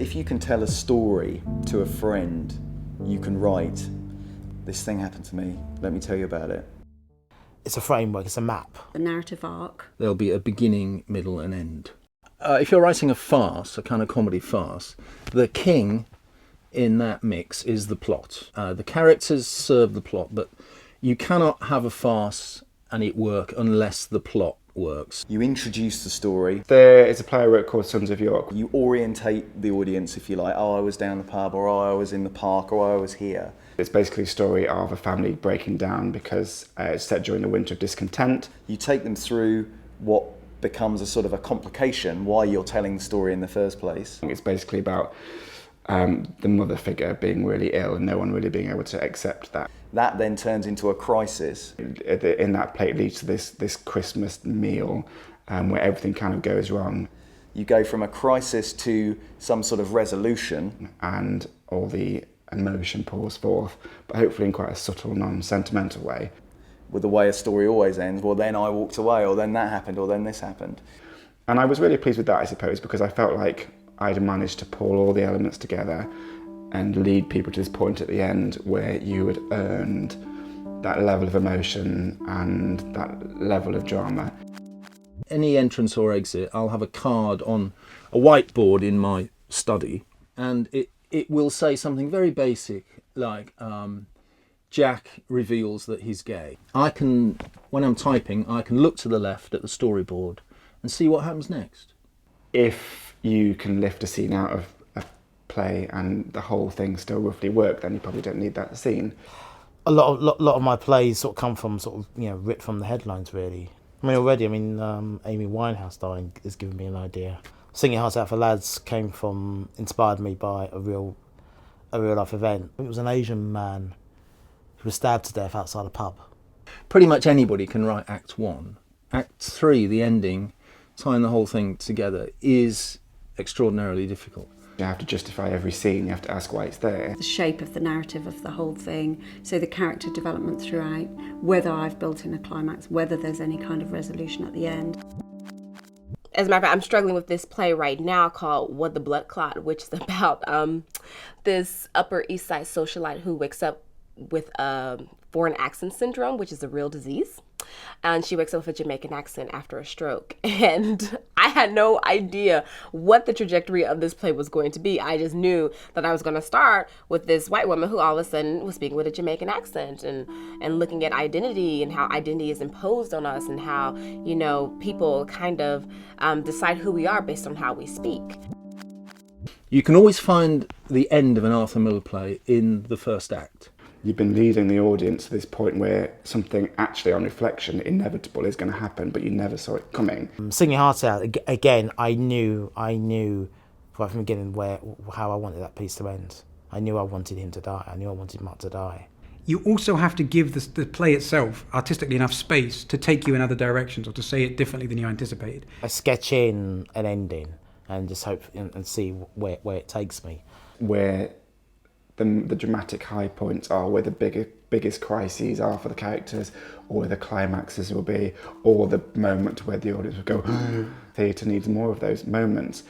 If you can tell a story to a friend, you can write, this thing happened to me, let me tell you about it. It's a framework, it's a map. A narrative arc. There'll be a beginning, middle and end. If you're writing a farce, a kind of comedy farce, the king in that mix is the plot. The characters serve the plot, but you cannot have a farce and it work unless the plot works. You introduce the story. There is a play I wrote called Sons of York. You orientate the audience, if you like. Oh, I was down the pub, or oh, I was in the park, or oh, I was here. It's basically a story of a family breaking down because it's set during the winter of discontent. You take them through what becomes a sort of a complication, why you're telling the story in the first place. It's basically about the mother figure being really ill and no one really being able to accept that. That then turns into a crisis. In that play it leads to this Christmas meal where everything kind of goes wrong. You go from a crisis to some sort of resolution. And all the emotion pours forth, but hopefully in quite a subtle, non-sentimental way. With the way a story always ends, well then I walked away, or then that happened, or then this happened. And I was really pleased with that, I suppose, because I felt like I'd managed to pull all the elements together and lead people to this point at the end where you had earned that level of emotion and that level of drama. Any entrance or exit, I'll have a card on a whiteboard in my study, and it will say something very basic like Jack reveals that he's gay. When I'm typing, I can look to the left at the storyboard and see what happens next. If you can lift a scene out of a play and the whole thing still roughly work, then you probably don't need that scene. A lot of my plays sort of come from ripped from the headlines, really. Amy Winehouse dying has given me an idea. Singing Hearts Out for Lads inspired me by a real life event. It was an Asian man who was stabbed to death outside a pub. Pretty much anybody can write Act 1. Act 3, the ending, tying the whole thing together, is extraordinarily difficult. You have to justify every scene, you have to ask why it's there. The shape of the narrative of the whole thing, so the character development throughout, whether I've built in a climax, whether there's any kind of resolution at the end. As a matter of fact, I'm struggling with this play right now called What the Blood Clot, which is about this Upper East Side socialite who wakes up with foreign accent syndrome, which is a real disease. And she wakes up with a Jamaican accent after a stroke. And I had no idea what the trajectory of this play was going to be. I just knew that I was going to start with this white woman who all of a sudden was speaking with a Jamaican accent and looking at identity and how identity is imposed on us and how, people kind of decide who we are based on how we speak. You can always find the end of an Arthur Miller play in the first act. You've been leading the audience to this point where something actually on reflection inevitable is going to happen, but you never saw it coming. Singing Hearts Out, again, I knew right from the beginning how I wanted that piece to end. I knew I wanted him to die. I knew I wanted Mark to die. You also have to give the play itself artistically enough space to take you in other directions or to say it differently than you anticipated. I sketch in an ending and just hope and see where it takes me. Where the dramatic high points are, where the biggest crises are for the characters, or where the climaxes will be, or the moment where the audience will go, theatre needs more of those moments.